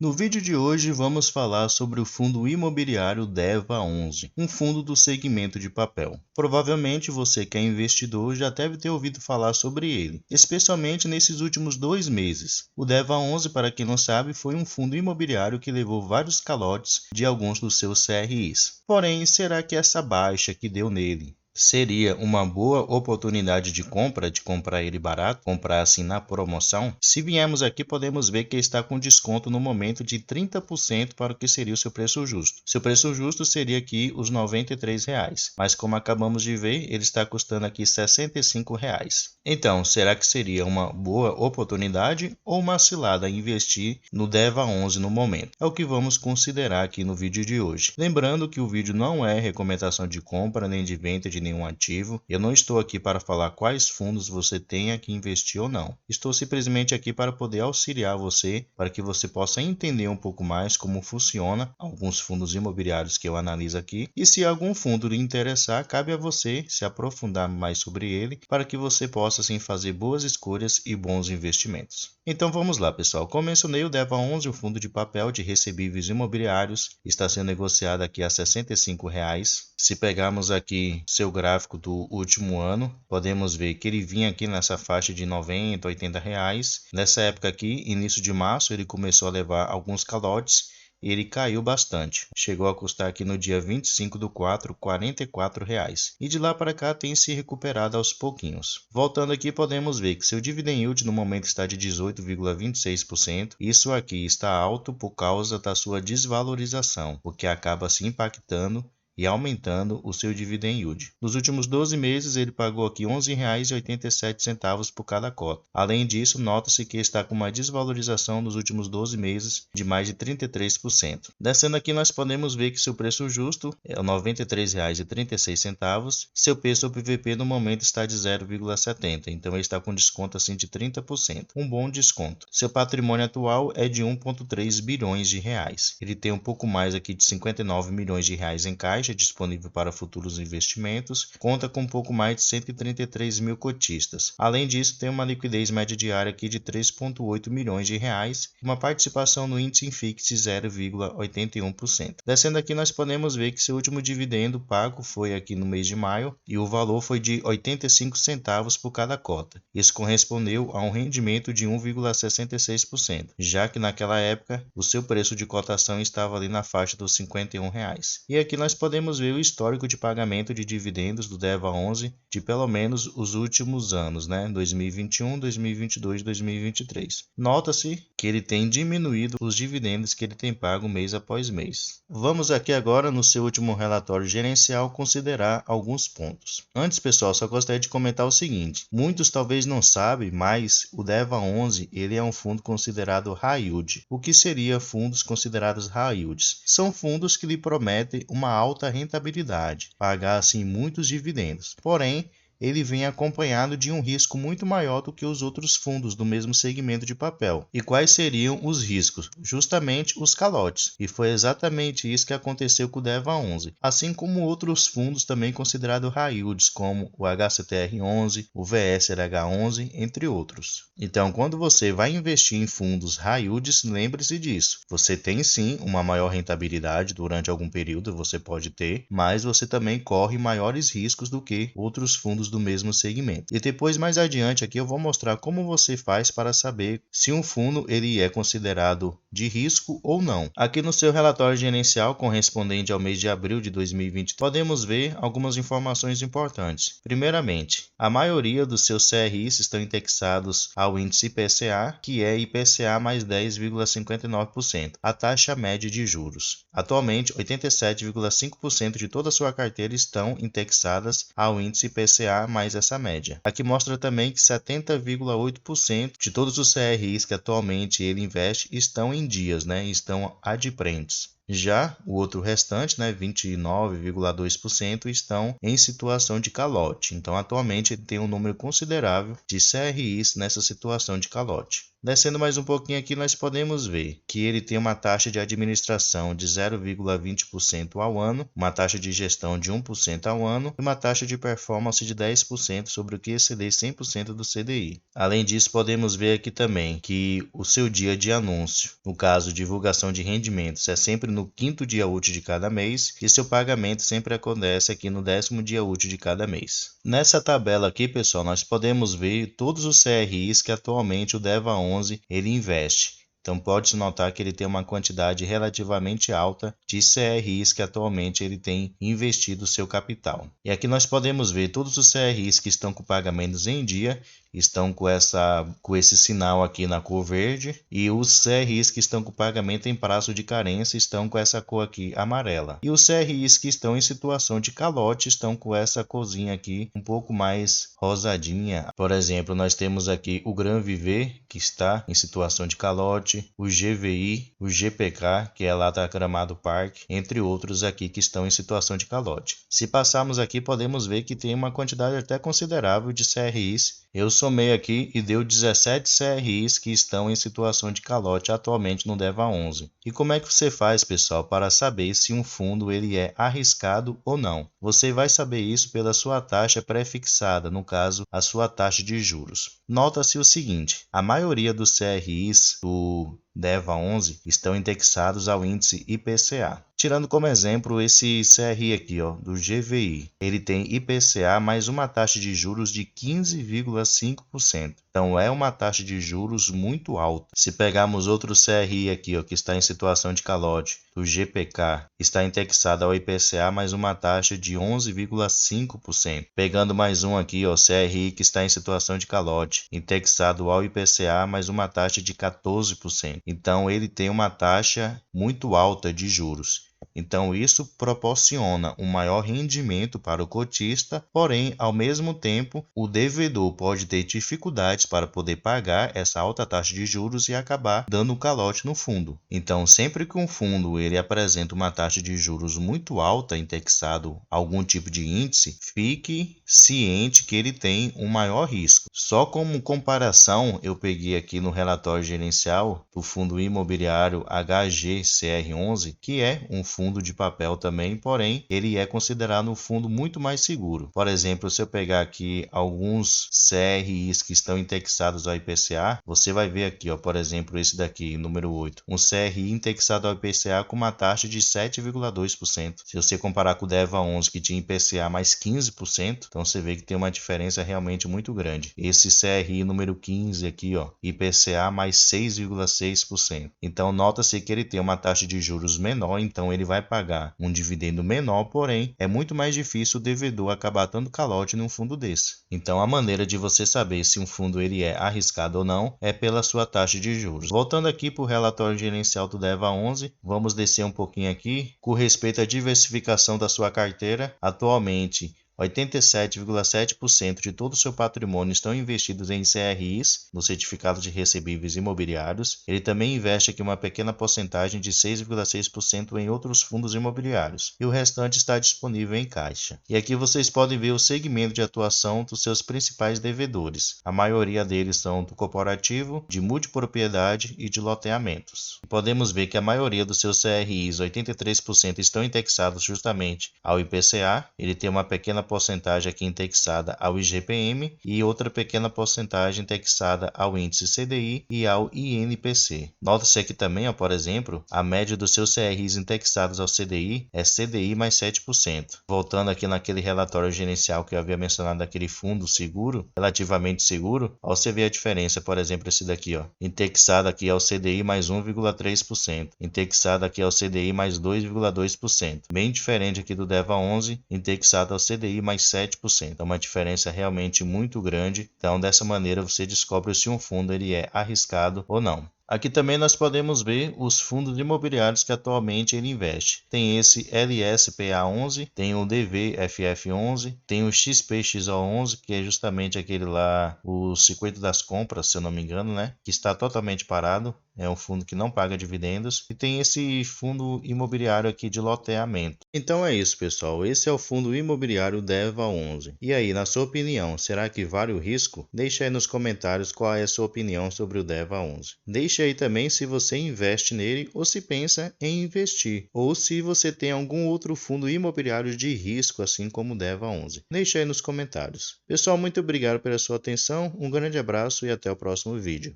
No vídeo de hoje vamos falar sobre o fundo imobiliário DEVA11, um fundo do segmento de papel. Provavelmente você que é investidor já deve ter ouvido falar sobre ele, especialmente nesses últimos 2 meses. O DEVA11, para quem não sabe, foi um fundo imobiliário que levou vários calotes de alguns dos seus CRIs. Porém, será que essa baixa que deu nele seria uma boa oportunidade de comprar ele barato, comprar assim na promoção? Se viemos aqui, podemos ver que está com desconto no momento de 30% para o que seria o seu preço justo. Seu preço justo seria aqui os R$ 93, mas como acabamos de ver, ele está custando aqui R$ 65. Então, será que seria uma boa oportunidade ou uma cilada investir no DEVA11 no momento? É o que vamos considerar aqui no vídeo de hoje. Lembrando que o vídeo não é recomendação de compra nem de venda de nenhum ativo. Eu não estou aqui para falar quais fundos você tenha que investir ou não. Estou simplesmente aqui para poder auxiliar você, para que você possa entender um pouco mais como funciona alguns fundos imobiliários que eu analiso aqui. E se algum fundo lhe interessar, cabe a você se aprofundar mais sobre ele, para que você possa assim fazer boas escolhas e bons investimentos. Então vamos lá, pessoal. Como mencionei, o DEVA11, o fundo de papel de recebíveis imobiliários, está sendo negociado aqui a R$ 65. Se pegarmos aqui seu gráfico do último ano, podemos ver que ele vinha aqui nessa faixa de R$ 90, R$ 80. Nessa época aqui, início de março, ele começou a levar alguns calotes e ele caiu bastante. Chegou a custar aqui no dia 25/4, R$ 44. E de lá para cá tem se recuperado aos pouquinhos. Voltando aqui, podemos ver que seu dividend yield no momento está de 18,26%. Isso aqui está alto por causa da sua desvalorização, o que acaba se impactando e aumentando o seu dividend yield. Nos últimos 12 meses, ele pagou aqui R$ 11,87 por cada cota. Além disso, nota-se que está com uma desvalorização nos últimos 12 meses de mais de 33%. Descendo aqui, nós podemos ver que seu preço justo é R$ 93,36. Seu P sobre VP no momento está de 0,70, então ele está com desconto assim de 30%. Um bom desconto. Seu patrimônio atual é de 1,3 bilhões de reais. Ele tem um pouco mais aqui de 59 milhões de reais em caixa, disponível para futuros investimentos, conta com um pouco mais de 133 mil cotistas. Além disso, tem uma liquidez média diária aqui de 3,8 milhões de reais, uma participação no índice Infix de 0,81%. Descendo aqui, nós podemos ver que seu último dividendo pago foi aqui no mês de maio e o valor foi de 85 centavos por cada cota. Isso correspondeu a um rendimento de 1,66%, já que naquela época o seu preço de cotação estava ali na faixa dos R$ 51. E aqui nós podemos ver o histórico de pagamento de dividendos do DEVA11 de pelo menos os últimos anos, 2021, 2022 e 2023. Nota-se que ele tem diminuído os dividendos que ele tem pago mês após mês. Vamos aqui agora no seu último relatório gerencial considerar alguns pontos. Antes, pessoal, só gostaria de comentar o seguinte: muitos talvez não sabem, mas o DEVA11 ele é um fundo considerado high yield. O que seria fundos considerados high yields? São fundos que lhe prometem uma alta rentabilidade, pagar assim muitos dividendos. Porém, ele vem acompanhado de um risco muito maior do que os outros fundos do mesmo segmento de papel. E quais seriam os riscos? Justamente os calotes. E foi exatamente isso que aconteceu com o DEVA11. Assim como outros fundos também considerados high yields, como o HCTR11, o VSRH11, entre outros. Então, quando você vai investir em fundos high yields, lembre-se disso. Você tem sim uma maior rentabilidade durante algum período, você pode ter, mas você também corre maiores riscos do que outros fundos do mesmo segmento. E depois, mais adiante aqui, eu vou mostrar como você faz para saber se um fundo ele é considerado de risco ou não. Aqui no seu relatório gerencial correspondente ao mês de abril de 2020, podemos ver algumas informações importantes. Primeiramente, a maioria dos seus CRIs estão indexados ao índice IPCA, que é IPCA mais 10,59%, a taxa média de juros. Atualmente, 87,5% de toda a sua carteira estão indexadas ao índice IPCA mais essa média. Aqui mostra também que 70,8% de todos os CRIs que atualmente ele investe estão em dias, estão adimplentes. Já o outro restante, 29,2%, estão em situação de calote. Então, atualmente, ele tem um número considerável de CRIs nessa situação de calote. Descendo mais um pouquinho aqui, nós podemos ver que ele tem uma taxa de administração de 0,20% ao ano, uma taxa de gestão de 1% ao ano e uma taxa de performance de 10% sobre o que exceder 100% do CDI. Além disso, podemos ver aqui também que o seu dia de anúncio, no caso divulgação de rendimentos, é sempre no 5º dia útil de cada mês e seu pagamento sempre acontece aqui no 10º dia útil de cada mês. Nessa tabela aqui, pessoal, nós podemos ver todos os CRIs que atualmente o DEVA11 ele investe. Então pode-se notar que ele tem uma quantidade relativamente alta de CRIs que atualmente ele tem investido seu capital. E aqui nós podemos ver todos os CRIs que estão com pagamentos em dia, estão com esse sinal aqui na cor verde, e os CRIs que estão com pagamento em prazo de carência estão com essa cor aqui amarela. E os CRIs que estão em situação de calote estão com essa corzinha aqui um pouco mais rosadinha. Por exemplo, nós temos aqui o Gran Viver, que está em situação de calote, o GVI, o GPK, que é lá da Gramado Park, entre outros aqui que estão em situação de calote. Se passarmos aqui, podemos ver que tem uma quantidade até considerável de CRIs. Eu somei aqui e deu 17 CRIs que estão em situação de calote atualmente no DEVA11. E como é que você faz, pessoal, para saber se um fundo ele é arriscado ou não? Você vai saber isso pela sua taxa pré-fixada, no caso, a sua taxa de juros. Nota-se o seguinte, a maioria dos CRIs do DEVA11 estão indexados ao índice IPCA. Tirando como exemplo esse CRI aqui, do GVI. Ele tem IPCA mais uma taxa de juros de 15,5%. Então é uma taxa de juros muito alta. Se pegarmos outro CRI aqui, que está em situação de calote, do GPK, está indexado ao IPCA mais uma taxa de 11,5%. Pegando mais um aqui, CRI que está em situação de calote, indexado ao IPCA mais uma taxa de 14%. Então ele tem uma taxa muito alta de juros. Então isso proporciona um maior rendimento para o cotista, porém, ao mesmo tempo, o devedor pode ter dificuldades para poder pagar essa alta taxa de juros e acabar dando calote no fundo. Então, sempre que um fundo ele apresenta uma taxa de juros muito alta, indexado a algum tipo de índice, fique ciente que ele tem um maior risco. Só como comparação, eu peguei aqui no relatório gerencial do fundo imobiliário HGCR11, que é um fundo de papel também, porém ele é considerado um fundo muito mais seguro. Por exemplo, se eu pegar aqui alguns CRIs que estão indexados ao IPCA, você vai ver aqui, por exemplo, esse daqui, número 8, um CRI indexado ao IPCA com uma taxa de 7,2%. Se você comparar com o DEVA11 que tinha IPCA mais 15%, então você vê que tem uma diferença realmente muito grande. Esse CRI número 15 aqui, IPCA mais 6,6%. Então nota-se que ele tem uma taxa de juros menor, então ele vai pagar um dividendo menor, porém é muito mais difícil o devedor acabar dando calote num fundo desse. Então a maneira de você saber se um fundo ele é arriscado ou não é pela sua taxa de juros. Voltando aqui para o relatório gerencial do DEVA11, vamos descer um pouquinho aqui com respeito à diversificação da sua carteira. Atualmente 87,7% de todo o seu patrimônio estão investidos em CRIs, no certificado de recebíveis imobiliários. Ele também investe aqui uma pequena porcentagem de 6,6% em outros fundos imobiliários, e o restante está disponível em caixa. E aqui vocês podem ver o segmento de atuação dos seus principais devedores. A maioria deles são do corporativo, de multipropriedade e de loteamentos. Podemos ver que a maioria dos seus CRIs, 83%, estão indexados justamente ao IPCA. Ele tem uma pequena porcentagem aqui indexada ao IGPM e outra pequena porcentagem indexada ao índice CDI e ao INPC. Nota-se aqui também, por exemplo, a média dos seus CRIs indexados ao CDI é CDI mais 7%. Voltando aqui naquele relatório gerencial que eu havia mencionado daquele fundo seguro, relativamente seguro, você vê a diferença, por exemplo, esse daqui, indexado aqui ao CDI mais 1,3%, indexado aqui ao CDI mais 2,2%. Bem diferente aqui do DEVA11, indexado ao CDI mais 7%. É uma diferença realmente muito grande. Então, dessa maneira, você descobre se um fundo ele é arriscado ou não. Aqui também nós podemos ver os fundos imobiliários que atualmente ele investe. Tem esse LSPA11, tem o DVFF11, tem o XPXO11, que é justamente aquele lá, o circuito das compras, se eu não me engano, né? Que está totalmente parado. É um fundo que não paga dividendos. E tem esse fundo imobiliário aqui de loteamento. Então é isso, pessoal. Esse é o fundo imobiliário DEVA11. E aí, na sua opinião, será que vale o risco? Deixe aí nos comentários qual é a sua opinião sobre o DEVA11. Deixe aí também se você investe nele ou se pensa em investir. Ou se você tem algum outro fundo imobiliário de risco, assim como o DEVA11. Deixe aí nos comentários. Pessoal, muito obrigado pela sua atenção. Um grande abraço e até o próximo vídeo.